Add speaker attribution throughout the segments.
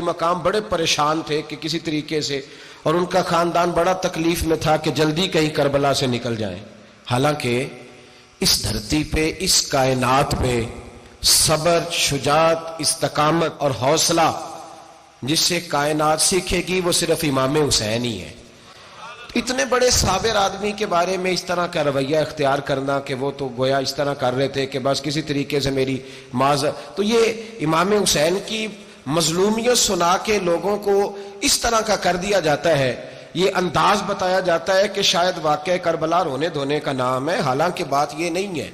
Speaker 1: مقام بڑے پریشان تھے کہ کسی طریقے سے، اور ان کا خاندان بڑا تکلیف میں تھا کہ جلدی کہیں کربلا سے نکل جائیں. حالانکہ اس دھرتی پہ، اس کائنات پہ صبر، شجاعت، استقامت اور حوصلہ جس سے کائنات سیکھے گی وہ صرف امام حسین ہی ہے. اتنے بڑے صابر آدمی کے بارے میں اس طرح کا رویہ اختیار کرنا کہ وہ تو گویا اس طرح کر رہے تھے کہ بس کسی طریقے سے میری تو یہ امام حسین کی مظلومیت سنا کے لوگوں کو اس طرح کا کر دیا جاتا ہے. یہ انداز بتایا جاتا ہے کہ شاید واقعہ کربلا رونے دھونے کا نام ہے، حالانکہ بات یہ نہیں ہے.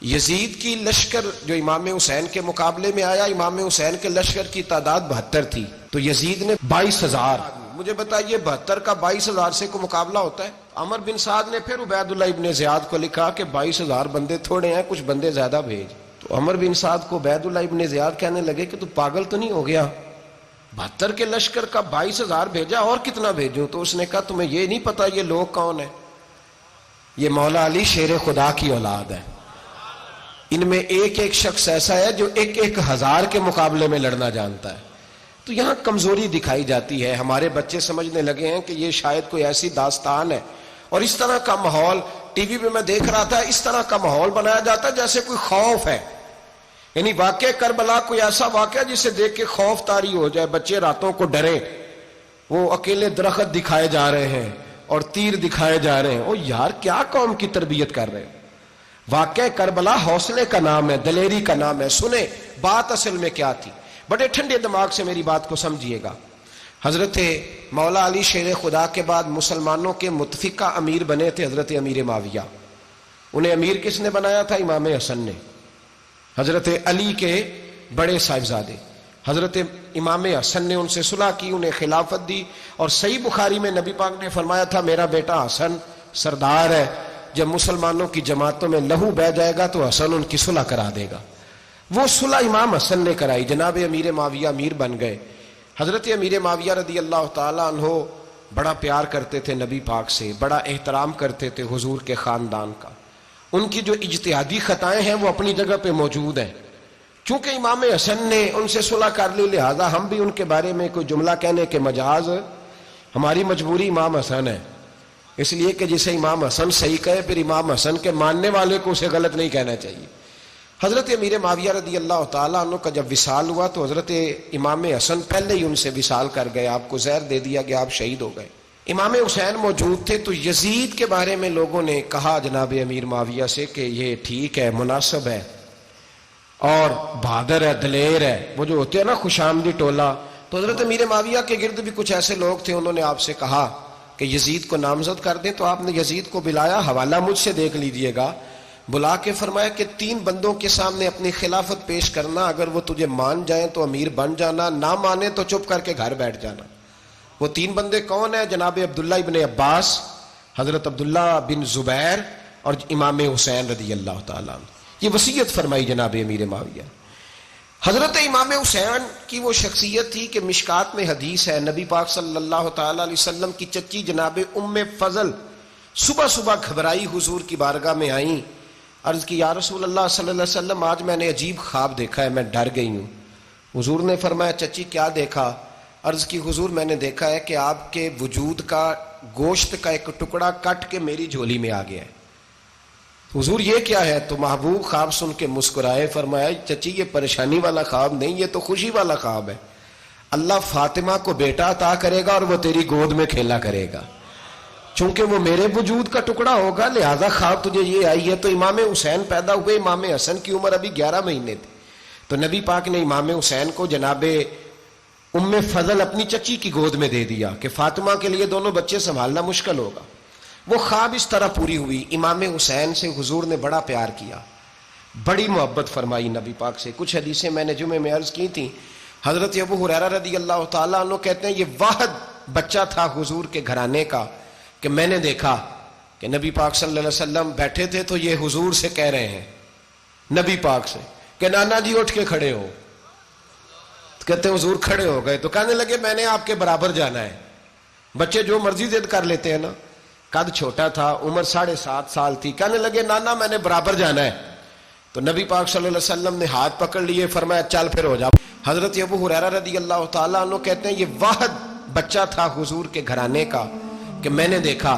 Speaker 1: یزید کی لشکر جو امام حسین کے مقابلے میں آیا، امام حسین کے لشکر کی تعداد 72 تھی، تو یزید نے 22,000. مجھے بتائیے 72 کا 22,000 سے کو مقابلہ ہوتا ہے؟ عمر بن سعد نے پھر عبید اللہ ابن زیاد کو لکھا کہ 22,000 بندے تھوڑے ہیں، کچھ بندے زیادہ بھیج. تو عمر بن سعد کو عبید اللہ ابن زیاد کہنے لگے کہ تو پاگل تو نہیں ہو گیا، 72 کے لشکر کا 22,000 بھیجا، اور کتنا بھیجوں؟ تو اس نے کہا تمہیں یہ نہیں پتا یہ لوگ کون ہیں؟ یہ مولا علی شیر خدا کی اولاد ہے. ان میں ایک ایک شخص ایسا ہے جو 1,000 کے مقابلے میں لڑنا جانتا ہے. تو یہاں کمزوری دکھائی جاتی ہے. ہمارے بچے سمجھنے لگے ہیں کہ یہ شاید کوئی ایسی داستان ہے، اور اس طرح کا ماحول ٹی وی پہ میں دیکھ رہا تھا، اس طرح کا ماحول بنایا جاتا ہے جیسے کوئی خوف ہے. یعنی واقع کربلا کوئی ایسا واقعہ جسے دیکھ کے خوف طاری ہو جائے، بچے راتوں کو ڈریں. وہ اکیلے درخت دکھائے جا رہے ہیں اور تیر دکھائے جا رہے ہیں. او یار، کیا قوم کی تربیت کر رہے ہیں؟ واقع کربلا حوصلے کا نام ہے، دلیری کا نام ہے. سنیں بات اصل میں کیا تھی، بڑے ٹھنڈے دماغ سے میری بات کو سمجھیے گا. حضرت مولا علی شیر خدا کے بعد مسلمانوں کے متفقہ امیر بنے تھے حضرت امیر معاویہ. انہیں امیر کس نے بنایا تھا؟ امام حسن نے. حضرت علی کے بڑے صاحبزادے حضرت امام حسن نے ان سے صلح کی، انہیں خلافت دی. اور صحیح بخاری میں نبی پاک نے فرمایا تھا میرا بیٹا حسن سردار ہے، جب مسلمانوں کی جماعتوں میں لہو بہہ جائے گا تو حسن ان کی صلح کرا دے گا. وہ صلح امام حسن نے کرائی، جناب امیر معاویہ امیر بن گئے. حضرت امیر معاویہ رضی اللہ تعالیٰ عنہ بڑا پیار کرتے تھے نبی پاک سے، بڑا احترام کرتے تھے حضور کے خاندان کا. ان کی جو اجتہادی خطائیں ہیں وہ اپنی جگہ پہ موجود ہیں. چونکہ امام حسن نے ان سے صلح کر لی، لہذا ہم بھی ان کے بارے میں کوئی جملہ کہنے کے مجاز، ہماری مجبوری امام حسن ہے. اس لیے کہ جسے امام حسن صحیح کہے پھر امام حسن کے ماننے والے کو اسے غلط نہیں کہنا چاہیے. حضرت امیر معاویہ رضی اللہ تعالیٰ عنہ کا جب وصال ہوا تو حضرت امام حسن پہلے ہی ان سے وصال کر گئے، آپ کو زہر دے دیا گیا، آپ شہید ہو گئے. امام حسین موجود تھے. تو یزید کے بارے میں لوگوں نے کہا جناب امیر معاویہ سے کہ یہ ٹھیک ہے، مناسب ہے اور بہادر ہے، دلیر ہے، وہ جو ہوتے ہیں نا خوش آمدی ٹولہ. تو حضرت امیر معاویہ کے گرد بھی کچھ ایسے لوگ تھے، انہوں نے آپ سے کہا کہ یزید کو نامزد کر دیں. تو آپ نے یزید کو بلایا، حوالہ مجھ سے دیکھ لیجئے گا. بلا کے فرمایا کہ 3 بندوں کے سامنے اپنی خلافت پیش کرنا، اگر وہ تجھے مان جائیں تو امیر بن جانا، نہ مانے تو چپ کر کے گھر بیٹھ جانا. وہ 3 بندے کون ہیں؟ جناب عبداللہ ابن عباس، حضرت عبداللہ بن زبیر اور امام حسین رضی اللہ تعالیٰ عنہ. یہ وصیت فرمائی جناب امیر معاویہ. حضرت امام حسین کی وہ شخصیت تھی کہ مشکات میں حدیث ہے، نبی پاک صلی اللہ تعالیٰ علیہ وسلم کی چچی جناب ام فضل صبح صبح گھبرائی حضور کی بارگاہ میں آئیں، عرض کی یا رسول اللہ صلی اللہ علیہ وسلم آج میں نے عجیب خواب دیکھا ہے، میں ڈر گئی ہوں. حضور نے فرمایا چچی کیا دیکھا؟ عرض کی حضور میں نے دیکھا ہے کہ آپ کے وجود کا گوشت کا ایک ٹکڑا کٹ کے میری جھولی میں آ گیا ہے. حضور یہ کیا ہے؟ تو محبوب خواب سن کے مسکرائے، فرمایا چچی یہ پریشانی والا خواب نہیں، یہ تو خوشی والا خواب ہے. اللہ فاطمہ کو بیٹا عطا کرے گا اور وہ تیری گود میں کھیلا کرے گا. چونکہ وہ میرے وجود کا ٹکڑا ہوگا لہذا خواب تجھے یہ آئی ہے. تو امام حسین پیدا ہوئے، امام حسن کی عمر ابھی 11 مہینے تھی. تو نبی پاک نے امام حسین کو جناب ام فضل اپنی چچی کی گود میں دے دیا کہ فاطمہ کے لیے دونوں بچے سنبھالنا مشکل ہوگا. وہ خواب اس طرح پوری ہوئی. امام حسین سے حضور نے بڑا پیار کیا، بڑی محبت فرمائی نبی پاک سے. کچھ حدیثیں میں نے جمعے میں عرض کی تھیں. حضرت ابو ہریرہ رضی اللہ تعالیٰ عنہ کہتے ہیں یہ واحد بچہ تھا حضور کے گھرانے کا کہ میں نے دیکھا کہ نبی پاک صلی اللہ علیہ وسلم بیٹھے تھے تو یہ حضور سے کہہ رہے ہیں، نبی پاک سے کہ نانا جی اٹھ کے کھڑے ہو. کہتے ہیں حضور کھڑے ہو گئے تو کہنے لگے میں نے آپ کے برابر جانا ہے. بچے جو مرضی ضد کر لیتے ہیں نا. قد چھوٹا تھا، عمر 7.5 سال تھی. کہنے لگے نانا میں نے برابر جانا ہے. تو نبی پاک صلی اللہ علیہ وسلم نے ہاتھ پکڑ لیے، فرمایا چل پھر ہو جا. حضرت ابو ہریرہ رضی اللہ تعالیٰ عنہ کہتے ہیں یہ واحد بچہ تھا حضور کے گھرانے کا کہ میں نے دیکھا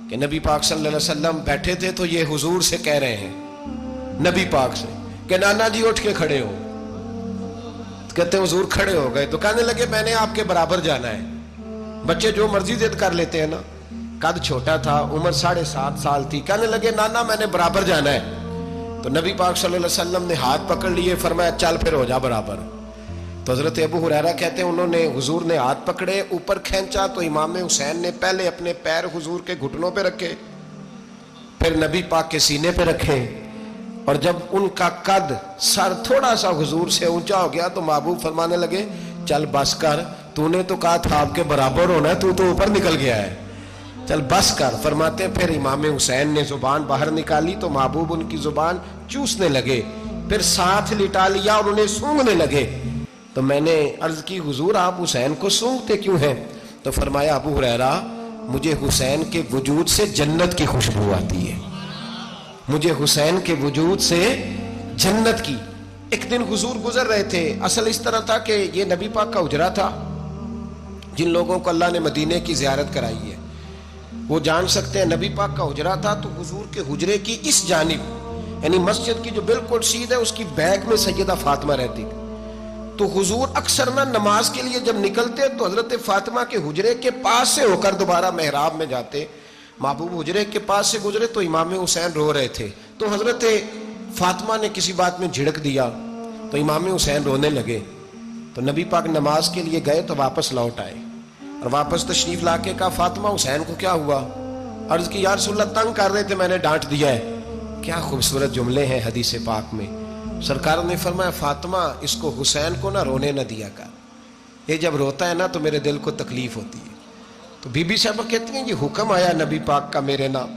Speaker 1: کہ نبی پاک صلی اللہ علیہ وسلم بیٹھے تھے تو یہ حضور سے کہہ رہے ہیں، نبی پاک سے، کہ نانا جی اٹھ کے کھڑے ہو. کہتے ہیں حضور کھڑے ہو گئے تو کہنے لگے میں نے آپ کے برابر جانا ہے. بچے جو مرضی ضد کر لیتے ہیں نا. قد چھوٹا تھا، عمر 7.5 سال تھی. کہنے لگے نانا میں نے برابر جانا ہے. تو نبی پاک صلی اللہ علیہ وسلم نے ہاتھ پکڑ لیے، فرمایا چل پھر ہو جا برابر. تو حضرت ابو ہریرہ کہتے ہیں انہوں نے، حضور نے ہاتھ پکڑے، اوپر کھینچا تو امام حسین نے پہلے اپنے پیر حضور کے گھٹنوں پہ رکھے، پھر نبی پاک کے سینے پہ رکھے، اور جب ان کا قد سر تھوڑا سا حضور سے اونچا ہو گیا تو محبوب فرمانے لگے چل بس کر، تو نے تو کہا تھا آپ کے برابر ہونا ہے، تو اوپر نکل گیا ہے، چل بس کر. فرماتے ہیں پھر امام حسین نے زبان باہر نکالی تو محبوب ان کی زبان چوسنے لگے، پھر ساتھ لٹا لیا اور انہیں سونگھنے لگے. تو میں نے عرض کی حضور آپ حسین کو سونگھتے کیوں ہیں؟ تو فرمایا ابو ہریرہ مجھے حسین کے وجود سے جنت کی خوشبو آتی ہے، مجھے حسین کے وجود سے جنت کی. ایک دن حضور گزر رہے تھے، اصل اس طرح تھا کہ یہ نبی پاک کا حجرہ تھا. جن لوگوں کو اللہ نے مدینے کی زیارت کرائی ہے وہ جان سکتے ہیں نبی پاک کا حجرہ تھا. تو حضور کے حجرے کی اس جانب، یعنی مسجد کی جو بالکل سیدھ ہے، اس کی بیک میں سیدہ فاطمہ رہتی تھی. تو حضور اکثر نہ نماز کے لیے جب نکلتے تو حضرت فاطمہ کے حجرے کے پاس سے ہو کر دوبارہ محراب میں جاتے. محبوب حجرے کے پاس سے گزرے تو امام حسین رو رہے تھے، تو حضرت فاطمہ نے کسی بات میں جھڑک دیا تو امام حسین رونے لگے. تو نبی پاک نماز کے لیے گئے تو واپس لوٹ آئے اور واپس تشریف لا کے کہا فاطمہ حسین کو کیا ہوا؟ عرض کی یا رسول اللہ تنگ کر رہے تھے، میں نے ڈانٹ دیا ہے. کیا خوبصورت جملے ہیں حدیث پاک میں. سرکار نے فرمایا فاطمہ اس کو حسین کو نہ رونے نہ دیا کر، یہ جب روتا ہے نا تو میرے دل کو تکلیف ہوتی ہے. تو بی بی صاحبہ کہتی ہیں یہ حکم آیا نبی پاک کا میرے نام،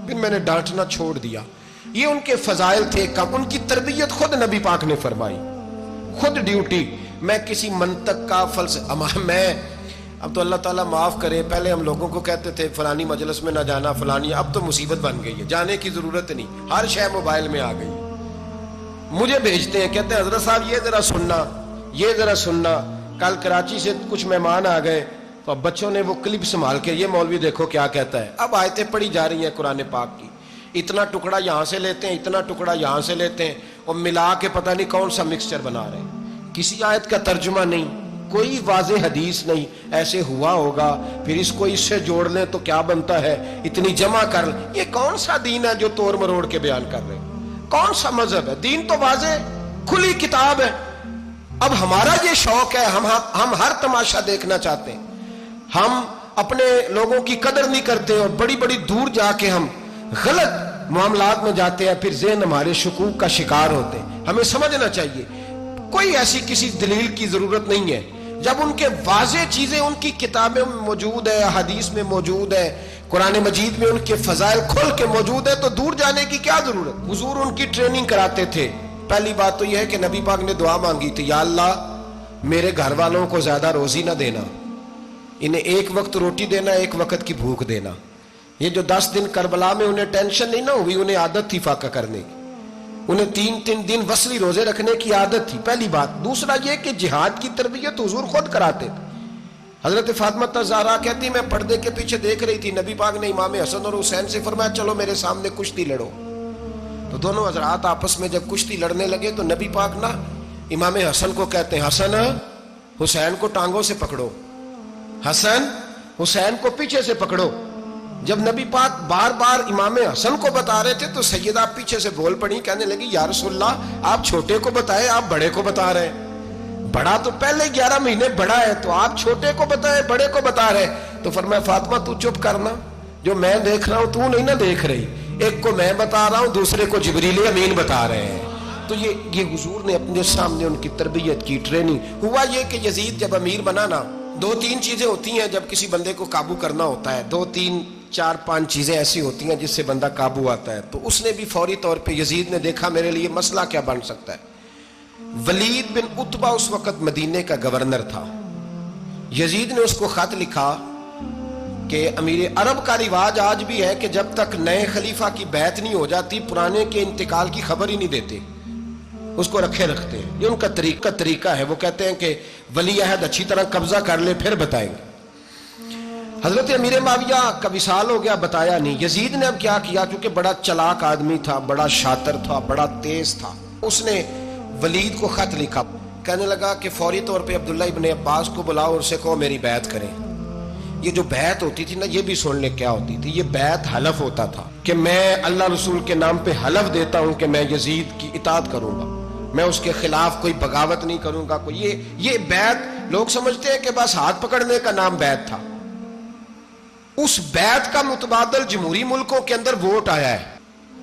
Speaker 1: پھر میں نے ڈانٹنا چھوڑ دیا. یہ ان کے فضائل تھے کم، ان کی تربیت خود نبی پاک نے فرمائی، خود ڈیوٹی. میں کسی منطق کا فلسفہ، میں اب تو اللہ تعالیٰ معاف کرے، پہلے ہم لوگوں کو کہتے تھے فلانی مجلس میں نہ جانا فلانی، اب تو مصیبت بن گئی ہے، جانے کی ضرورت نہیں، ہر شے موبائل میں آ گئی. مجھے بھیجتے ہیں، کہتے ہیں حضرت صاحب یہ ذرا سننا، یہ ذرا سننا. کل کراچی سے کچھ مہمان آ گئے تو اب بچوں نے وہ کلپ سنبھال کے، یہ مولوی دیکھو کیا کہتا ہے. اب آیتیں پڑھی جا رہی ہیں قرآن پاک کی، اتنا ٹکڑا یہاں سے لیتے ہیں، اتنا ٹکڑا یہاں سے لیتے ہیں اور ملا کے پتہ نہیں کون سا مکسچر بنا رہے ہیں. کسی آیت کا ترجمہ نہیں، کوئی واضح حدیث نہیں. ایسے ہوا ہوگا، پھر اس کو اس سے جوڑ لیں تو کیا بنتا ہے، اتنی جمع کر لیں. یہ کون سا دین ہے جو توڑ مروڑ کے بیان کر رہے ہیں؟ کون سا مذہب ہے؟ دین تو واضح کھلی کتاب ہے. اب ہمارا یہ شوق ہے، ہم ہر تماشا دیکھنا چاہتے ہیں، ہم اپنے لوگوں کی قدر نہیں کرتے اور بڑی بڑی دور جا کے ہم غلط معاملات میں جاتے ہیں، پھر ذہن ہمارے شکوک کا شکار ہوتے ہیں. ہمیں سمجھنا چاہیے کوئی ایسی کسی دلیل کی ضرورت نہیں ہے. جب ان کے واضح چیزیں ان کی کتابیں میں موجود ہے، حدیث میں موجود ہے، قرآن مجید میں ان کے فضائل کھل کے موجود ہے، تو دور جانے کی کیا ضرورت. حضور ان کی ٹریننگ کراتے تھے. پہلی بات تو یہ ہے کہ نبی پاک نے دعا مانگی تھی، یا اللہ میرے گھر والوں کو زیادہ روزی نہ دینا، انہیں ایک وقت روٹی دینا، ایک وقت کی بھوک دینا. یہ جو 10 دن کربلا میں انہیں ٹینشن نہیں نہ ہوئی، انہیں عادت تھی فاقہ کرنے کی، انہیں 3 دن وصلی روزے رکھنے کی عادت تھی. پہلی بات. دوسرا یہ کہ جہاد کی تربیت حضور خود کراتے تھے. حضرت فاطمہ زہرا کہتی میں پردے کے پیچھے دیکھ رہی تھی، نبی پاک نے امام حسن اور حسین سے فرمایا چلو میرے سامنے کشتی لڑو. تو دونوں حضرات آپس میں جب کشتی لڑنے لگے تو نبی پاک نا امام حسن کو کہتے ہیں حسن حسین کو ٹانگوں سے پکڑو، حسن حسین کو پیچھے سے پکڑو. جب نبی پاک بار بار امام حسن کو بتا رہے تھے تو سیدہ پیچھے سے بول پڑی، کہنے لگی یا رسول اللہ آپ چھوٹے کو بتائے، آپ بڑے کو بتا رہے ہیں. بڑا تو پہلے 11 مہینے بڑا ہے، تو آپ چھوٹے کو بتائے بڑے کو بتا رہے. تو فرمایا فاطمہ تو چپ کرنا، جو میں دیکھ رہا ہوں تو نہیں نہ دیکھ رہی، ایک کو میں بتا رہا ہوں دوسرے کو جبریل امین بتا رہے ہیں. تو یہ حضور نے اپنے سامنے ان کی تربیت کی، ٹریننگ. ہوا یہ کہ یزید جب امیر بنا نا، 2-3 چیزیں ہوتی ہیں جب کسی بندے کو قابو کرنا ہوتا ہے، 2-3-4-5 چیزیں ایسی ہوتی ہیں جس سے بندہ قابو آتا ہے. تو اس نے بھی فوری طور پہ، یزید نے دیکھا میرے لیے مسئلہ کیا بن سکتا ہے. ولید بن عتبہ اس وقت مدینے کا گورنر تھا. یزید نے اس کو خط لکھا کہ امیر عرب کا رواج آج بھی ہے کہ جب تک نئے خلیفہ کی بیعت نہیں ہو جاتی پرانے کے انتقال کی خبر ہی نہیں دیتے. اس کو رکھے رکھتے ہیں. یہ ان کا طریقہ ہے. وہ کہتے ہیں کہ ولی عہد اچھی طرح قبضہ کر لے پھر بتائیں گے. حضرت امیر معاویہ کا وصال ہو گیا, بتایا نہیں. یزید نے اب کیا کیا, کیونکہ بڑا چلاک آدمی تھا, بڑا شاطر تھا, بڑا تیز تھا, اس نے ولید کو خط لکھا. کہنے لگا کہ فوری طور پہ عبداللہ ابن عباس کو بلاؤ اور اسے کہو میری بیعت کریں. یہ جو بیعت ہوتی تھی نا, یہ بھی سن لے کیا ہوتی تھی. یہ بیعت حلف ہوتا تھا کہ میں اللہ رسول کے نام پہ حلف دیتا ہوں کہ میں یزید کی اطاعت کروں گا, میں اس کے خلاف کوئی بغاوت نہیں کروں گا. کوئی یہ بیعت لوگ سمجھتے ہیں کہ بس ہاتھ پکڑنے کا نام بیعت تھا. اس بیعت کا متبادل جمہوری ملکوں کے اندر ووٹ آیا ہے.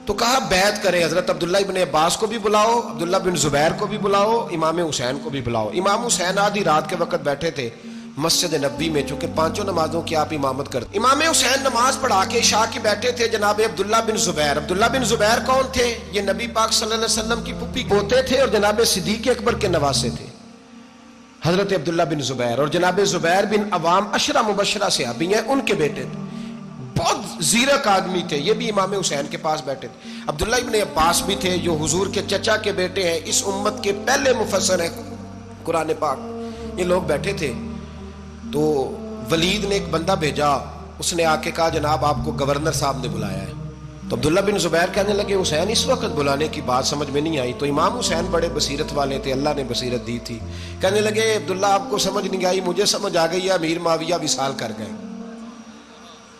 Speaker 1: تو کہا بیعت کرے. حضرت عبداللہ ابن عباس کو بھی بلاؤ, عبداللہ بن زبیر کو بھی بلاؤ, امام حسین کو بھی بلاؤ. امام حسین آدھی رات کے وقت بیٹھے تھے مسجد نبوی میں, چونکہ 5 نمازوں کی آپ امامت کرتے. امام حسین نماز پڑھا کے عشاء کی بیٹھے تھے. جناب عبداللہ بن زبیر, عبداللہ بن زبیر کون تھے؟ یہ نبی پاک صلی اللہ علیہ وسلم کی پھوپھی پوتے تھے اور جناب صدیق اکبر کے نواسے تھے. حضرت عبداللہ بن زبیر اور جناب زبیر بن عوام عشرہ مبشرہ صحابی ہیں, ان کے بیٹے تھے. بہت زیرک آدمی تھے. یہ بھی امام حسین کے پاس بیٹھے تھے. عبداللہ ابن عباس بھی تھے جو حضور کے چچا کے بیٹے ہیں, اس امت کے پہلے مفسر ہیں قرآن پاک. یہ لوگ بیٹھے تھے. تو ولید نے ایک بندہ بھیجا, اس نے آ کے کہا جناب آپ کو گورنر صاحب نے بلایا ہے. تو عبداللہ بن زبیر کہنے لگے حسین اس وقت بلانے کی بات سمجھ میں نہیں آئی. تو امام حسین بڑے بصیرت والے تھے, اللہ نے بصیرت دی تھی. کہنے لگے عبداللہ آپ کو سمجھ نہیں آئی, مجھے سمجھ آ گئی ہے, امیر معاویہ وصال کر گئے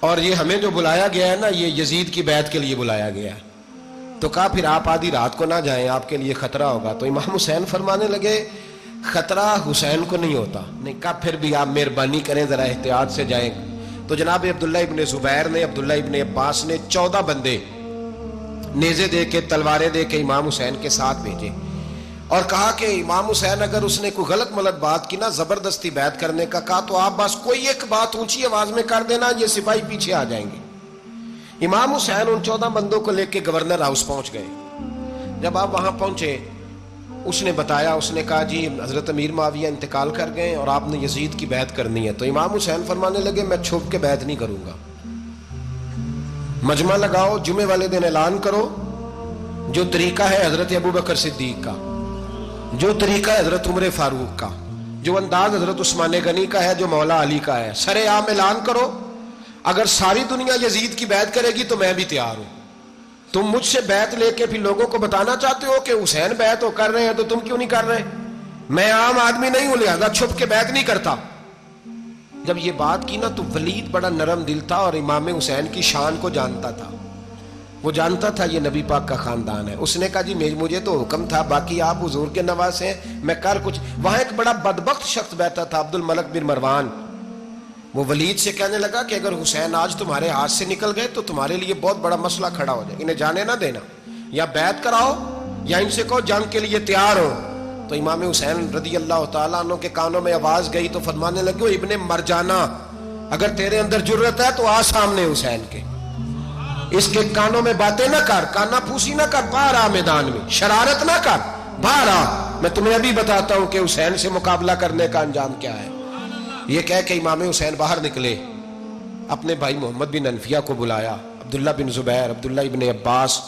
Speaker 1: اور یہ ہمیں جو بلایا گیا ہے نا, یہ یزید کی بیعت کے لیے بلایا گیا ہے. تو کہا پھر آپ آدھی رات کو نہ جائیں, آپ کے لیے خطرہ ہوگا. تو امام حسین فرمانے لگے خطرہ حسین کو نہیں ہوتا. نہیں کہا پھر بھی آپ مہربانی کریں ذرا احتیاط سے جائیں. تو جناب عبداللہ ابن زبیر نے, عبداللہ ابن عباس نے 14 بندے نیزے دے کے, تلواریں دے کے امام حسین کے ساتھ بھیجے اور کہا کہ امام حسین اگر اس نے کوئی غلط ملت بات کی نا, زبردستی بیعت کرنے کا کہا, تو آپ بس کوئی ایک بات اونچی آواز میں کر دینا, یہ سپاہی پیچھے آ جائیں گے. امام حسین ان 14 بندوں کو لے کے گورنر ہاؤس پہنچ گئے. جب آپ وہاں پہنچے, اس نے بتایا, اس نے کہا جی حضرت امیر معاویہ انتقال کر گئے اور آپ نے یزید کی بیعت کرنی ہے. تو امام حسین فرمانے لگے میں چھپ کے بیعت نہیں کروں گا. مجمع لگاؤ, جمعے والے دن اعلان کرو, جو طریقہ ہے حضرت ابو بکر صدیق کا, جو طریقہ ہے حضرت عمر فاروق کا, جو انداز حضرت عثمان غنی کا ہے, جو مولا علی کا ہے, سر عام اعلان کرو. اگر ساری دنیا یزید کی بیعت کرے گی تو میں بھی تیار ہوں. تم مجھ سے بیعت لے کے پھر لوگوں کو بتانا چاہتے ہو کہ حسین بیعت ہو کر رہے ہیں تو تم کیوں نہیں کر رہے؟ میں عام آدمی نہیں ہوں, لہذا چھپ کے بیعت نہیں کرتا. جب یہ بات کی نا تو ولید بڑا نرم دل تھا اور امام حسین کی شان کو جانتا تھا. وہ جانتا تھا یہ نبی پاک کا خاندان ہے. اس نے کہا جی مجھے تو حکم تھا, باقی آپ حضور کے نواز ہیں, میں کر کچھ. وہاں ایک بڑا بدبخت شخص بیٹھا تھا, عبد الملک بن مروان. وہ ولید سے کہنے لگا کہ اگر حسین آج تمہارے ہاتھ سے نکل گئے تو تمہارے لیے بہت بڑا مسئلہ کھڑا ہو جائے. انہیں جانے نہ دینا, یا بیعت کراؤ یا ان سے کہو جنگ کے لیے تیار ہو. تو امام حسین رضی اللہ تعالیٰ عنہ کے کانوں میں آواز گئی تو فرمانے لگے ابن مرجانہ, اگر تیرے اندر جرت ہے تو آ سامنے حسین کے, اس کے کانوں میں باتیں نہ کر, کانا پھوسی نہ کر, باہر آ میدان میں, شرارت نہ کر, باہر آ. میں تمہیں ابھی بتاتا ہوں کہ حسین سے مقابلہ کرنے کا انجام کیا ہے. یہ کہہ کہ امام حسین باہر نکلے, اپنے بھائی محمد بن انفیہ کو بلایا, عبداللہ بن زبیر, عبداللہ ابن عباس,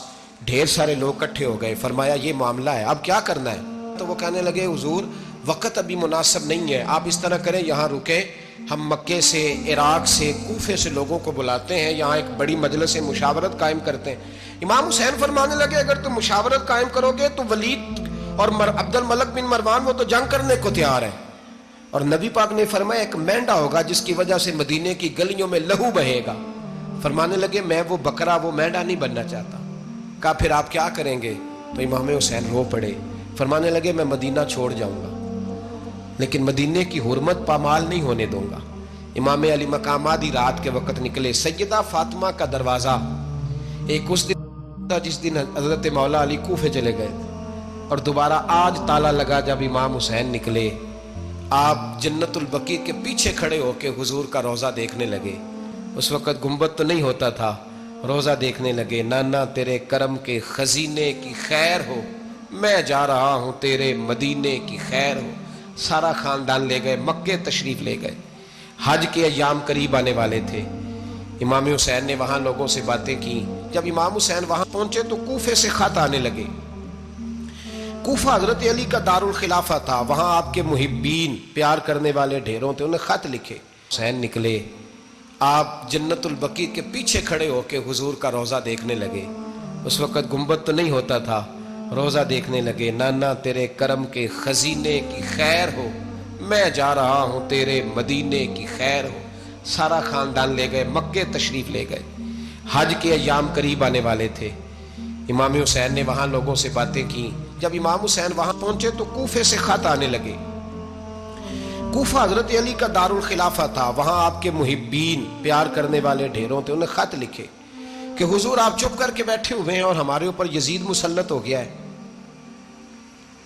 Speaker 1: ڈھیر سارے لوگ اکٹھے ہو گئے. فرمایا یہ معاملہ ہے, اب کیا کرنا ہے؟ تو وہ کہنے لگے حضور وقت ابھی مناسب نہیں ہے, آپ اس طرح کریں یہاں رکیں, ہم مکے سے, عراق سے, کوفے سے لوگوں کو بلاتے ہیں, یہاں ایک بڑی مجلس مشاورت قائم کرتے ہیں. امام حسین فرمانے لگے اگر تم مشاورت قائم کرو گے تو ولید اور عبد الملک بن مروان وہ تو جنگ کرنے کو تیار ہے, اور نبی پاک نے فرمایا ایک مینڈا ہوگا جس کی وجہ سے مدینے کی گلیوں میں لہو بہے گا. فرمانے لگے میں وہ بکرا, وہ مینڈا نہیں بننا چاہتا. کہا پھر آپ کیا کریں گے؟ تو امام حسین رو پڑے, فرمانے لگے میں مدینہ چھوڑ جاؤں گا لیکن مدینے کی حرمت پامال نہیں ہونے دوں گا. امام علی مقام آدھی رات کے وقت نکلے. سیدہ فاطمہ کا دروازہ ایک اس دن تھا جس دن حضرت مولا علی کوفے چلے گئے, اور دوبارہ آج تالا لگا جب امام حسین نکلے. آپ جنت البقیع کے پیچھے کھڑے ہو کے حضور کا روضہ دیکھنے لگے. اس وقت گنبد تو نہیں ہوتا تھا, روضہ دیکھنے لگے. نانا تیرے کرم کے خزینے کی خیر ہو, میں جا رہا ہوں تیرے مدینے کی خیر ہو. سارا خاندان لے گئے, مکے تشریف لے گئے. حج کے ایام قریب آنے والے تھے. امام حسین نے وہاں لوگوں سے باتیں کی. جب امام حسین وہاں پہنچے تو کوفے سے خط آنے لگے. کوفہ حضرت علی کا دارالخلافہ تھا، وہاں آپ کے محبین پیار کرنے والے ڈھیروں تھے، انہیں خط لکھے۔ حسین نکلے، آپ جنت البقیع کے پیچھے کھڑے ہو کے حضور کا روضہ دیکھنے لگے۔ اس وقت گنبد تو نہیں ہوتا تھا، روضہ دیکھنے لگے۔ نانا تیرے کرم کے خزینے کی خیر ہو، میں جا رہا ہوں تیرے مدینے کی خیر ہو۔ سارا خاندان لے گئے، مکے تشریف لے گئے۔ حج کے ایام قریب آنے والے تھے، امام حسین نے وہاں لوگوں سے باتیں کی۔ جب امام حسین وہاں پہنچے تو کوفے سے خط آنے لگے۔ کوفہ حضرت علی کا دارالخلافہ تھا، وہاں آپ کے محبین پیار کرنے والے ڈھیروں تھے، انہیں خط لکھے کہ حضور آپ چپ کر کے بیٹھے ہوئے ہیں اور ہمارے اوپر یزید مسلط ہو گیا ہے۔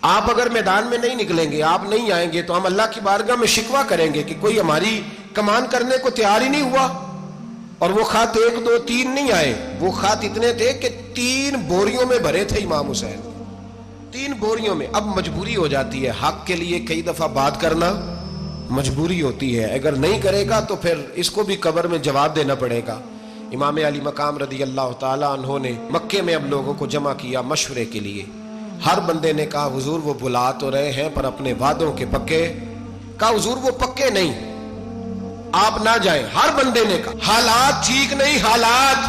Speaker 1: آپ اگر میدان میں نہیں نکلیں گے، آپ نہیں آئیں گے تو ہم اللہ کی بارگاہ میں شکوہ کریں گے کہ کوئی ہماری کمان کرنے کو تیار ہی نہیں ہوا۔ اور وہ خط 1 2 3 نہیں آئے، وہ خط اتنے تھے کہ 3 بوریوں میں بھرے تھے امام حسین، 3 بوریوں میں۔ اب مجبوری ہو جاتی ہے، حق کے لیے کئی دفعہ بات کرنا مجبوری ہوتی ہے، اگر نہیں کرے گا تو پھر اس کو بھی قبر میں جواب دینا پڑے گا۔ امام علی مقام رضی اللہ تعالی عنہ نے مکے میں اب لوگوں کو جمع کیا مشورے کے لیے۔ ہر بندے نے کہا حضور وہ بلا تو رہے ہیں پر اپنے وعدوں کے پکے۔ کہا حضور وہ پکے نہیں، آپ نہ جائیں۔ ہر بندے نے کہا حالات ٹھیک نہیں، حالات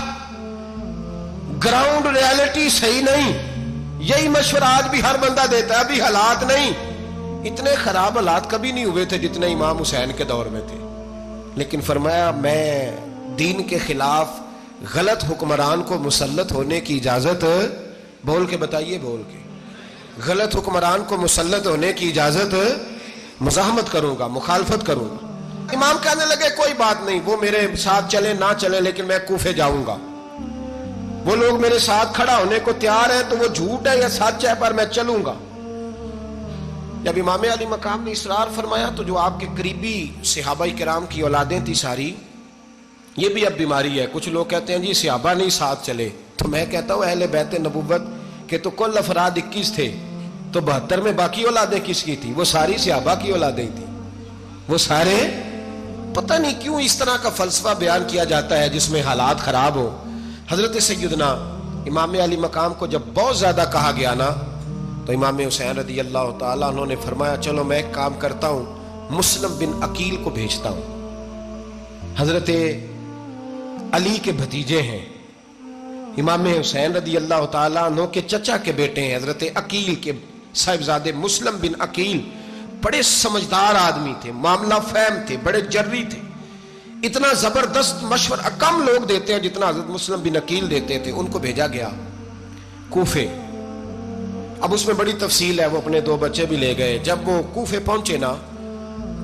Speaker 1: گراؤنڈ ریالٹی صحیح نہیں۔ یہی مشورہ آج بھی ہر بندہ دیتا ہے، ابھی حالات نہیں۔ اتنے خراب حالات کبھی نہیں ہوئے تھے جتنے امام حسین کے دور میں تھے، لیکن فرمایا میں دین کے خلاف غلط حکمران کو مسلط ہونے کی اجازت، بول کے بتائیے، بول کے، غلط حکمران کو مسلط ہونے کی اجازت، مزاحمت کروں گا، مخالفت کروں گا۔ امام کہنے لگے کوئی بات نہیں، وہ میرے ساتھ چلے نہ چلے لیکن میں کوفے جاؤں گا۔ وہ لوگ میرے ساتھ کھڑا ہونے کو تیار ہے تو وہ جھوٹ ہے یا سچ ہے پر میں چلوں گا۔ جب امام علی مقام نے اصرار فرمایا تو جو آپ کے قریبی صحابہ کرام کی اولادیں تھی ساری، یہ بھی اب بیماری ہے، کچھ لوگ کہتے ہیں جی صحابہ نہیں ساتھ چلے، تو میں کہتا ہوں اہل بیت نبوت کے تو کل افراد 21 تھے، تو 72 میں باقی اولادیں کس کی تھی؟ وہ ساری صحابہ کی اولادیں تھیں، وہ سارے۔ پتہ نہیں کیوں اس طرح کا فلسفہ بیان کیا جاتا ہے جس میں حالات خراب ہو۔ حضرت سیدنا امام علی مقام کو جب بہت زیادہ کہا گیا نا تو امام حسین رضی اللہ تعالیٰ عنہ نے فرمایا چلو میں ایک کام کرتا ہوں، مسلم بن عقیل کو بھیجتا ہوں۔ حضرت علی کے بھتیجے ہیں، امام حسین رضی اللہ تعالیٰ عنہ کے چچا کے بیٹے ہیں، حضرت عقیل کے صاحبزادے مسلم بن عقیل بڑے سمجھدار آدمی تھے، معاملہ فہم تھے، بڑے جری تھے، اتنا زبردست مشورہ کم لوگ دیتے ہیں جتنا حضرت مسلم بن عقیل دیتے تھے۔ ان کو بھیجا گیا کوفے۔ اب اس میں بڑی تفصیل ہے، وہ اپنے 2 بچے بھی لے گئے۔ جب وہ کوفے پہنچے نا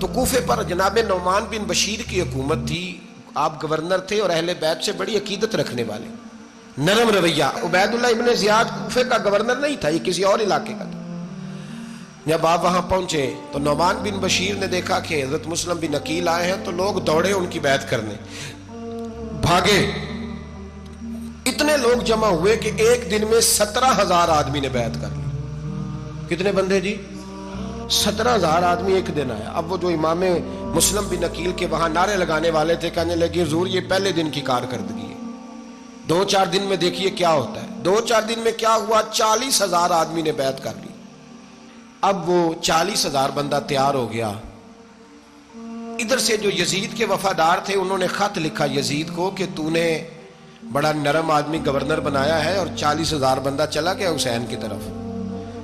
Speaker 1: تو کوفے پر جناب نعمان بن بشیر کی حکومت تھی، آپ گورنر تھے اور اہل بیت سے بڑی عقیدت رکھنے والے، نرم رویہ۔ عبید اللہ ابن زیاد کوفے کا گورنر نہیں تھا، یہ کسی اور علاقے کا تھا۔ جب آپ وہاں پہنچے تو نعمان بن بشیر نے دیکھا کہ حضرت مسلم بن عقیل آئے ہیں تو لوگ دوڑے ان کی بیعت کرنے، بھاگے۔ اتنے لوگ جمع ہوئے کہ ایک دن میں 17,000 آدمی نے بیعت کر لی۔ کتنے بندے جی؟ 17,000 آدمی ایک دن آیا۔ اب وہ جو امام مسلم بن عقیل کے وہاں نعرے لگانے والے تھے کہنے لگے حضور یہ پہلے دن کی کارکردگی ہے، 2-4 دن میں دیکھیے کیا ہوتا ہے۔ 2-4 دن میں کیا ہوا؟ 40,000 آدمی نے بیعت کر لی۔ اب وہ 40,000 بندہ تیار ہو گیا۔ ادھر سے جو یزید کے وفادار تھے انہوں نے خط لکھا یزید کو کہ تو نے بڑا نرم آدمی گورنر بنایا ہے اور 40,000 بندہ چلا گیا حسین کی طرف،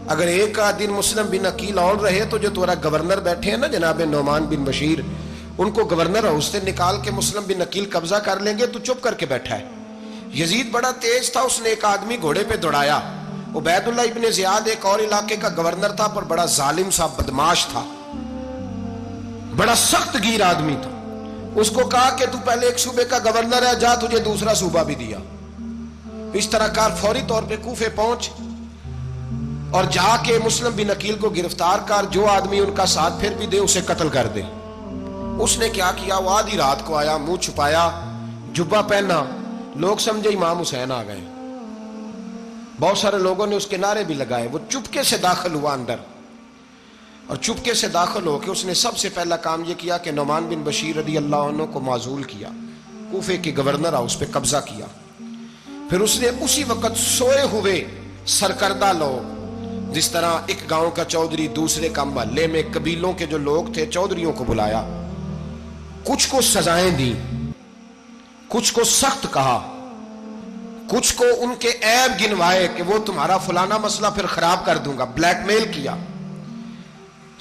Speaker 1: اگر ایک دن مسلم بن عقیل اور رہے تو جو تمہارا گورنر بیٹھے ہیں نا جناب نعمان بن بشیر، ان کو گورنر ہاؤس سے نکال کے مسلم بن عقیل قبضہ کر لیں گے، تو چپ کر کے بیٹھا ہے۔ یزید بڑا تیز تھا، اس نے ایک آدمی گھوڑے پہ دوڑایا۔ عبید اللہ ابن زیاد ایک اور علاقے کا گورنر تھا پر بڑا ظالم سا بدماش تھا، بڑا سخت گیر آدمی تھا۔ اس کو کہا کہ تو پہلے ایک صوبے کا گورنر ہے، جا تجھے دوسرا صوبہ بھی دیا۔ اس طرح کار فوری طور پہ کوفے پہنچ اور جا کے مسلم بن عقیل کو گرفتار کر، جو آدمی ان کا ساتھ پھر بھی دے اسے قتل کر دے۔ اس نے کیا کیا؟ وہ آدھی رات کو آیا، منہ چھپایا، جبہ پہنا، لوگ سمجھے امام حسین آ گئے۔ بہت سارے لوگوں نے اس کے نعرے بھی لگائے۔ وہ چپکے سے داخل ہوا اندر، اور چپکے سے داخل ہو کے اس نے سب سے پہلا کام یہ کیا کہ نعمان بن بشیر رضی اللہ عنہ کو معزول کیا، کوفے کے گورنر ہاؤس پہ قبضہ کیا۔ پھر اس نے اسی وقت سوئے ہوئے سرکردہ لوگ، جس طرح ایک گاؤں کا چودھری دوسرے کا محلے میں قبیلوں کے جو لوگ تھے چودھریوں کو بلایا، کچھ کو سزائیں دی، کچھ کو سخت کہا، کچھ کو ان کے عیب گنوائے کہ وہ تمہارا فلانا مسئلہ پھر خراب کر دوں گا، بلیک میل کیا۔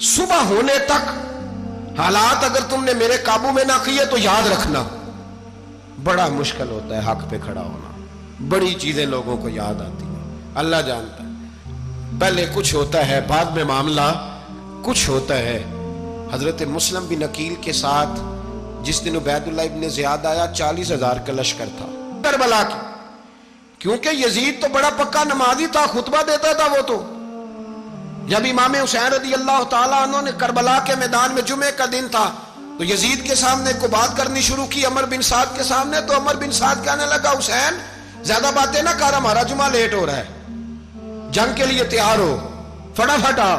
Speaker 1: صبح ہونے تک حالات اگر تم نے میرے قابو میں نہ کیے تو یاد رکھنا بڑا مشکل ہوتا ہے حق پہ کھڑا ہونا، بڑی چیزیں لوگوں کو یاد آتی ہیں، اللہ جانتا ہے۔ پہلے کچھ ہوتا ہے، بعد میں معاملہ کچھ ہوتا ہے۔ حضرت مسلم بن عقیل کے ساتھ جس دن عبید اللہ ابن زیاد آیا 40,000 کا لشکر تھا کربلا کی، کیونکہ یزید تو بڑا پکا نمازی تھا، خطبہ دیتا تھا وہ تو۔ جب امام حسین رضی اللہ تعالیٰ عنہ نے کربلا کے میدان میں جمعے کا دن تھا تو یزید کے سامنے کو بات کرنی شروع کی، عمر بن سعد کے سامنے، تو عمر بن سعد کہنے لگا حسین زیادہ باتیں نہ کر، ہمارا جمعہ لیٹ ہو رہا ہے، جنگ کے لیے تیار ہو، فٹافٹ آ۔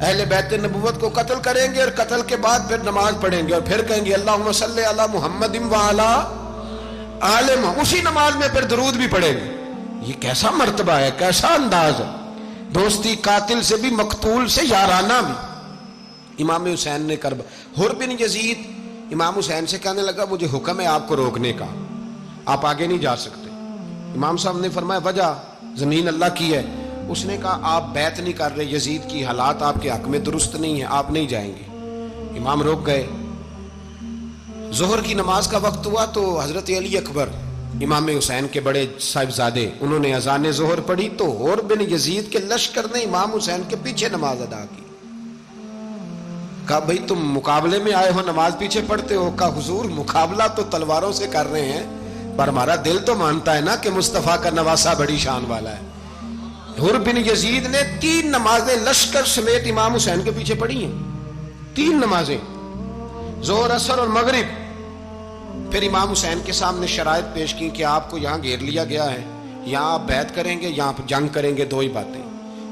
Speaker 1: اہل بیت نبوت کو قتل کریں گے اور قتل کے بعد پھر نماز پڑھیں گے اور پھر کہیں گے اللہم صلی علی محمد وعلی آل محمد، اسی نماز میں پھر درود بھی پڑھیں گے۔ یہ کیسا مرتبہ ہے، کیسا انداز ہے، دوستی قاتل سے بھی مقتول سے یارانہ بھی۔ امام حسین نے حر بن یزید امام حسین سے کہنے لگا مجھے حکم ہے آپ کو روکنے کا، آپ آگے نہیں جا سکتے۔ امام صاحب نے فرمایا وجہ؟ زمین اللہ کی ہے۔ اس نے کہا آپ بیعت نہیں کر رہے، یزید کی حالات آپ کے حق میں درست نہیں ہیں، آپ نہیں جائیں گے۔ امام روک گئے۔ ظہر کی نماز کا وقت ہوا تو حضرت علی اکبر امام حسین کے بڑے صاحبزادے انہوں نے اذان ظہر پڑھی تو حر بن یزید کے لشکر نے امام حسین کے پیچھے نماز ادا کی۔ کہا بھئی تم مقابلے میں آئے ہو نماز پیچھے پڑھتے ہو؟ کہا حضور مقابلہ تو تلواروں سے کر رہے ہیں پر ہمارا دل تو مانتا ہے نا کہ مصطفیٰ کا نواسہ بڑی شان والا ہے۔ حر بن یزید نے 3 نمازیں لشکر سمیت امام حسین کے پیچھے پڑھی ہیں، 3 نمازیں، ظہر عصر اور مغرب۔ پھر امام حسین کے سامنے شرائط پیش کی کہ آپ کو یہاں گھیر لیا گیا ہے، یہاں آپ بیعت کریں گے، یہاں جنگ کریں گے، 2 ہی باتیں۔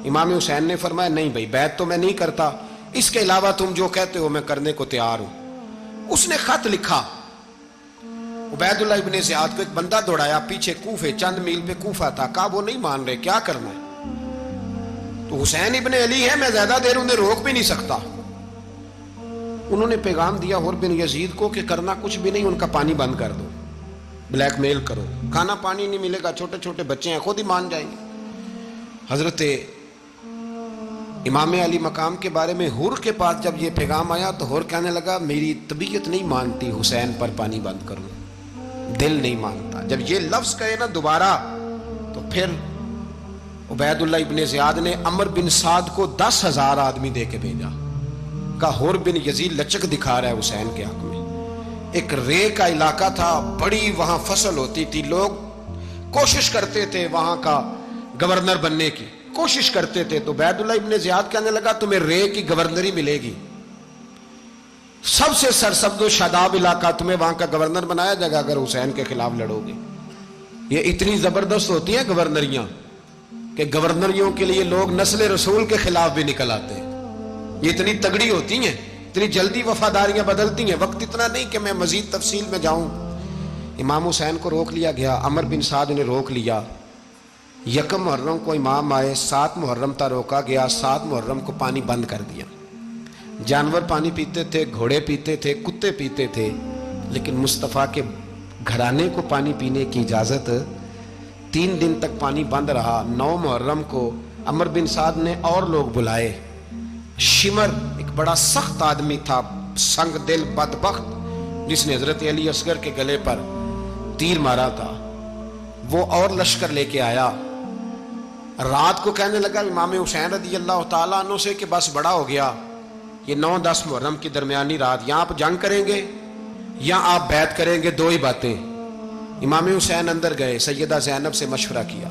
Speaker 1: امام حسین نے فرمایا نہیں بھائی بیعت تو میں نہیں کرتا، اس کے علاوہ تم جو کہتے ہو میں کرنے کو تیار ہوں۔ اس نے خط لکھا، عبید اللہ ابن زیاد کو ایک بندہ دوڑایا پیچھے کوفے، چند میل پہ کوفہ تھا، کہا وہ نہیں مان رہے، کیا کرنا ہے؟ تو حسین ابن علی ہے، میں زیادہ دیر انہیں روک بھی نہیں سکتا۔ انہوں نے پیغام دیا حر بن یزید کو کہ کرنا کچھ بھی نہیں، ان کا پانی بند کر دو، بلیک میل کرو، کھانا پانی نہیں ملے گا، چھوٹے چھوٹے بچے ہیں، خود ہی مان جائیں گے۔ حضرت امام علی مقام کے بارے میں حر کے پاس جب یہ پیغام آیا تو حر کہنے لگا میری طبیعت نہیں مانتی حسین پر پانی بند کروں، دل نہیں مانتا۔ جب یہ لفظ کہے نا دوبارہ تو پھر عبید اللہ ابن زیاد نے عمر بن سعد کو 10,000 آدمی دے کے بھیجا، کہا حر بن یزید لچک دکھا رہا ہے حسین کے حق میں۔ ایک رے کا علاقہ تھا، بڑی وہاں فصل ہوتی تھی، لوگ کوشش کرتے تھے وہاں کا گورنر بننے کی، کوشش کرتے تھے۔ تو عبید اللہ ابن زیاد کہنے لگا تمہیں رے کی گورنری ملے گی، سب سے سرسبز و شاداب علاقہ، تمہیں وہاں کا گورنر بنایا جائے گا اگر حسین کے خلاف لڑو گے۔ یہ اتنی زبردست ہوتی ہیں گورنریاں کہ گورنریوں کے لیے لوگ نسل رسول کے خلاف بھی نکل آتے ہیں، یہ اتنی تگڑی ہوتی ہیں، اتنی جلدی وفاداریاں بدلتی ہیں۔ وقت اتنا نہیں کہ میں مزید تفصیل میں جاؤں۔ امام حسین کو روک لیا گیا، عمر بن سعد نے روک لیا۔ 1 محرم کو امام آئے، 7 محرم تا روکا گیا، 7 محرم کو پانی بند کر دیا۔ جانور پانی پیتے تھے، گھوڑے پیتے تھے، کتے پیتے تھے، لیکن مصطفیٰ کے گھرانے کو پانی پینے کی اجازت 3 دن تک پانی بند رہا۔ 9 محرم کو عمر بن سعد نے اور لوگ بلائے۔ شمر ایک بڑا سخت آدمی تھا، سنگ دل بدبخت، جس نے حضرت علی اصغر کے گلے پر تیر مارا تھا، وہ اور لشکر لے کے آیا۔ رات کو کہنے لگا امام حسین رضی اللہ تعالیٰ عنہ سے کہ بس بڑا ہو گیا، یہ 9-10 محرم کی درمیانی رات، یہاں آپ جنگ کریں گے یا آپ بیعت کریں گے، 2 ہی باتیں۔ امام حسین اندر گئے، سیدہ زینب سے مشورہ کیا،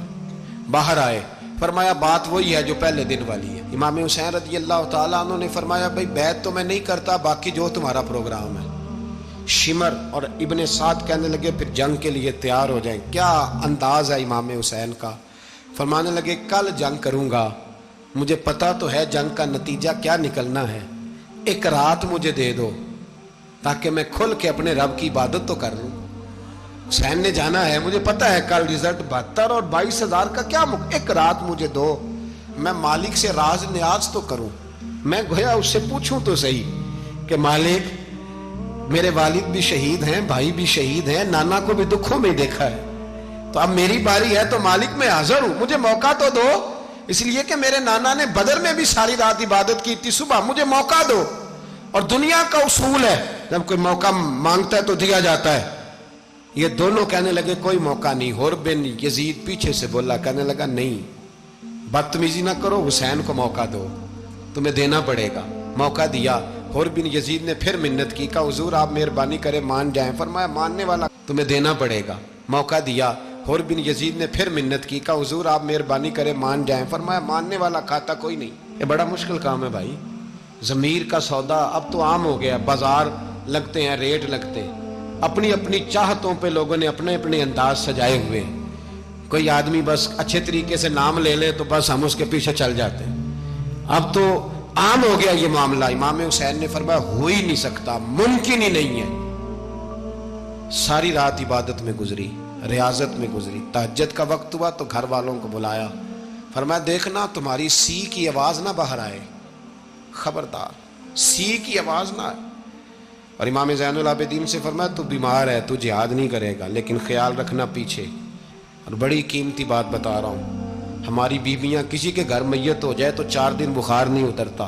Speaker 1: باہر آئے، فرمایا بات وہی ہے جو پہلے دن والی ہے۔ امام حسین رضی اللہ تعالیٰ عنہ نے فرمایا بھائی بیعت تو میں نہیں کرتا، باقی جو تمہارا پروگرام ہے۔ شمر اور ابن سعد کہنے لگے پھر جنگ کے لیے تیار ہو جائیں۔ کیا انداز ہے امام حسین کا، فرمانے لگے کل جنگ کروں گا، مجھے پتا تو ہے جنگ کا نتیجہ کیا نکلنا ہے، 1 رات مجھے دے دو تاکہ میں کھل کے اپنے رب کی عبادت تو کر لوں۔ حسین نے جانا ہے، مجھے پتا ہے کل رزلٹ 72 اور 22,000 کا کیا 1 رات مجھے دو، میں مالک سے راز نیاز تو کروں, میں گویا اس سے پوچھوں تو صحیح کہ مالک میرے والد بھی شہید ہیں, بھائی بھی شہید ہیں, نانا کو بھی دکھوں میں دیکھا ہے, تو اب میری باری ہے تو مالک میں حاضر ہوں, مجھے موقع تو دو, اس لیے کہ میرے نانا نے بدر میں بھی ساری رات عبادت کی تھی, صبح مجھے موقع دو. اور دنیا کا اصول ہے جب کوئی موقع مانگتا ہے تو دیا جاتا ہے. یہ دونوں کہنے لگے کوئی موقع نہیں. حر بن یزید پیچھے سے بولا, کہنے لگا نہیں بدتمیزی نہ کرو, حسین کو موقع دو, تمہیں دینا پڑے گا. موقع دیا. حر بن یزید نے پھر منت کی, کہا حضور آپ مہربانی کریں مان جائیں. فرمایا ماننے والا تمہیں دینا پڑے گا. موقع دیا. حر بن یزید نے پھر منت کی, کہا حضور آپ مہربانی کریں مان جائیں. فرمایا ماننے والا کھاتا کوئی نہیں. یہ بڑا مشکل کام ہے بھائی. ضمیر کا سودا اب تو عام ہو گیا, بازار لگتے ہیں, ریٹ لگتے ہیں, اپنی اپنی چاہتوں پہ لوگوں نے اپنے اپنے انداز سجائے ہوئے ہیں. کوئی آدمی بس اچھے طریقے سے نام لے لے تو بس ہم اس کے پیچھے چل جاتے ہیں. اب تو عام ہو گیا یہ معاملہ. امام حسین نے فرمایا ہو ہی نہیں سکتا, ممکن ہی نہیں ہے. ساری رات عبادت میں گزری, ریاضت میں گزری. تہجد کا وقت ہوا تو گھر والوں کو بلایا, فرمایا دیکھنا تمہاری سی کی آواز نہ باہر آئے, خبردار سی کی آواز نہ آئے. اور امام زین العابدین سے فرمایا تو بیمار ہے, تو جہاد نہیں کرے گا, لیکن خیال رکھنا پیچھے. اور بڑی قیمتی بات بتا رہا ہوں, ہماری بیویاں کسی کے گھر میت ہو جائے تو 4 دن بخار نہیں اترتا.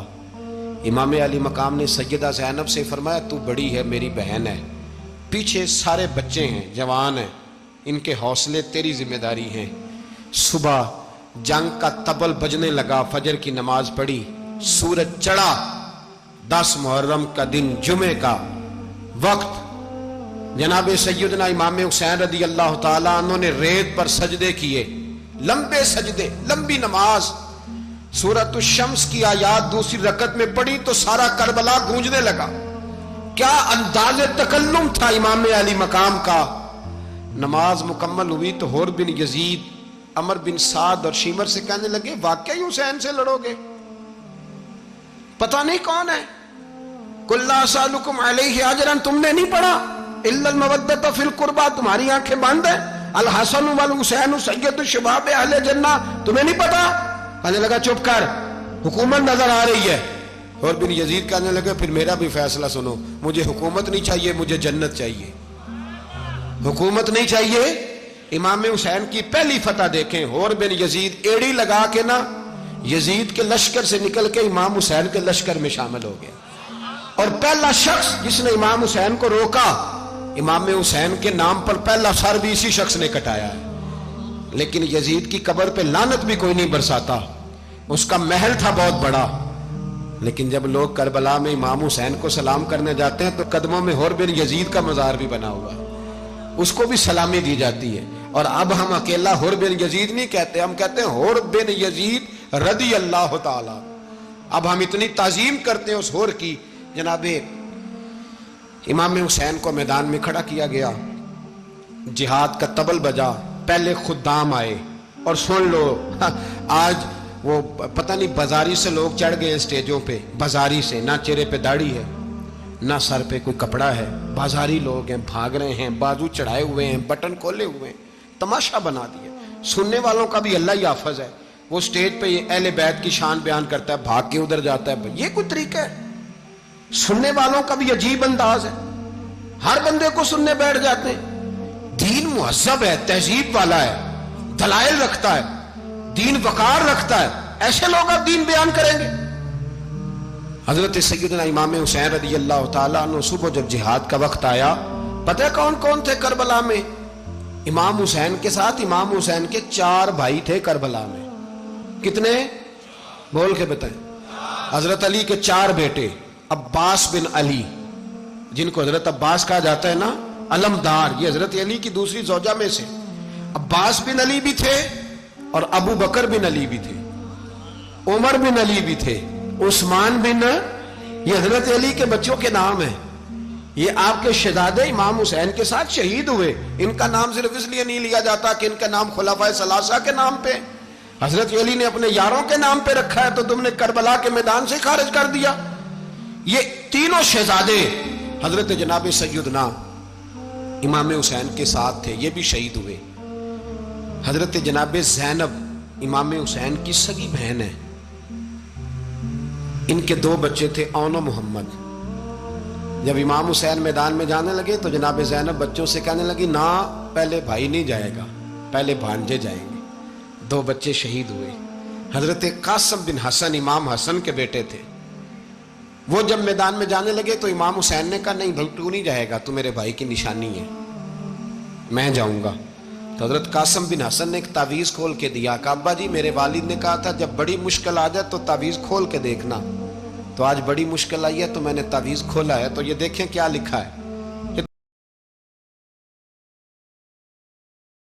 Speaker 1: امام علی مقام نے سیدہ زینب سے فرمایا تو بڑی ہے, میری بہن ہے, پیچھے سارے بچے ہیں, جوان ہیں, ان کے حوصلے تیری ذمہ داری ہیں. صبح جنگ کا طبل بجنے لگا, فجر کی نماز پڑھی, سورج چڑھا, 10 محرم کا دن, جمعے کا وقت. جناب سیدنا امام حسین رضی اللہ تعالیٰ عنہ نے ریت پر سجدے کیے, لمبے سجدے, لمبی نماز. سورۃ الشمس کی آیات دوسری رکعت میں پڑھی تو سارا کربلا گونجنے لگا. کیا انداز تکلم تھا امام علی مقام کا. نماز مکمل ہوئی تو حر بن یزید, عمر بن سعد اور شیمر سے کہنے لگے واقعی حسین سے لڑو گے؟ پتہ نہیں کون ہے. قل لا اسألکم علیہ اجرا, تم نے نہیں پڑھا الا المودۃ فی القربى, تمہاری آنکھیں بند ہیں. الحسن والحسین سید الشباب اہل جنہ, تمہیں نہیں پتا؟ کہنے لگا چپ کر, حکومت نظر آ رہی ہے. اور بن یزید کہنے لگے پھر میرا بھی فیصلہ سنو, مجھے حکومت نہیں چاہیے, مجھے جنت چاہیے. حکومت نہیں چاہیے. امام حسین کی پہلی فتح دیکھیں, اور بن یزید ایڑی لگا کے نا یزید کے لشکر سے نکل کے امام حسین کے لشکر میں شامل ہو گیا. اور پہلا شخص جس نے امام حسین کو روکا, امام حسین کے نام پر پہلا سر بھی اسی شخص نے کٹایا ہے. لیکن یزید کی قبر پہ لعنت بھی کوئی نہیں برساتا, اس کا محل تھا بہت بڑا. لیکن جب لوگ کربلا میں امام حسین کو سلام کرنے جاتے ہیں تو قدموں میں حر بن یزید کا مزار بھی بنا ہوا ہے, اس کو بھی سلامی دی جاتی ہے. اور اب ہم اکیلا حر بن یزید نہیں کہتے, ہم کہتے ہیں حر بن یزید رضی اللہ تعالی. اب ہم اتنی تعظیم کرتے ہیں اس حر کی. جناب امام حسین کو میدان میں کھڑا کیا گیا, جہاد کا طبل بجا, پہلے خدام آئے. اور سن لو, آج وہ پتہ نہیں بازاری سے لوگ چڑھ گئے اسٹیجوں پہ, بازاری سے, نہ چہرے پہ داڑھی ہے, نہ سر پہ کوئی کپڑا ہے, بازاری لوگ ہیں, بھاگ رہے ہیں, بازو چڑھائے ہوئے ہیں, بٹن کھولے ہوئے ہیں, تماشا بنا دیا. سننے والوں کا بھی اللہ ہی حافظ ہے, وہ سٹیج پہ اہل بیت کی شان بیان کرتا ہے, بھاگ کے ادھر جاتا ہے. یہ کوئی طریقہ ہے؟ سننے والوں کا بھی عجیب انداز ہے, ہر بندے کو سننے بیٹھ جاتے ہیں. دین مہذب ہے, تہذیب والا ہے, دلائل رکھتا ہے, دین وقار رکھتا ہے, ایسے لوگ اب دین بیان کریں گے. حضرت سیدنا امام حسین رضی اللہ تعالیٰ عنہ صبح جب جہاد کا وقت آیا, پتہ ہے کون کون تھے کربلا میں؟ امام حسین کے ساتھ امام حسین کے 4 بھائی تھے کربلا میں. کتنے؟ بول کے بتائیں. حضرت علی کے 4 بیٹے, عباس بن علی, جن کو حضرت عباس کہا جاتا ہے نا, علمدار, یہ حضرت علی کی دوسری زوجہ میں سے. عباس بن علی بھی تھے, اور ابو بکر بن علی بھی تھے, عمر بن علی بھی تھے, عثمان بن, یہ حضرت علی کے بچوں کے نام ہیں. یہ آپ کے شہزادے امام حسین کے ساتھ شہید ہوئے. ان کا نام صرف اس لیے نہیں لیا جاتا کہ ان کا نام خلفائے ثلاثہ کے نام پہ, حضرت علی نے اپنے یاروں کے نام پہ رکھا ہے, تو تم نے کربلا کے میدان سے خارج کر دیا. یہ تینوں شہزادے حضرت جناب سیدنا امام حسین کے ساتھ تھے, یہ بھی شہید ہوئے. حضرت جناب زینب امام حسین کی سگی بہن ہے. ان کے 2 بچے تھے، اون و محمد. جب امام حسین میدان میں جانے لگے تو جناب زینب بچوں سے کہنے لگی نہ، پہلے بھائی نہیں جائے گا، پہلے بھانجے جائیں گے. 2 بچے شہید ہوئے. حضرت قاسم بن حسن امام حسن کے بیٹے تھے. وہ جب میدان میں جانے لگے تو امام حسین نے کہا نہیں بھائی تو نہیں جائے گا، تو میرے بھائی کی نشانی ہے، میں جاؤں گا. تو حضرت قاسم بن حسن نے ایک تعویذ کھول کے دیا کہ ابا جی میرے والد نے کہا تھا جب بڑی مشکل آ جائے تو تعویذ کھول کے دیکھنا. تو آج بڑی مشکل آئی ہے تو میں نے تعویذ کھولا ہے، تو یہ دیکھیں کیا لکھا ہے.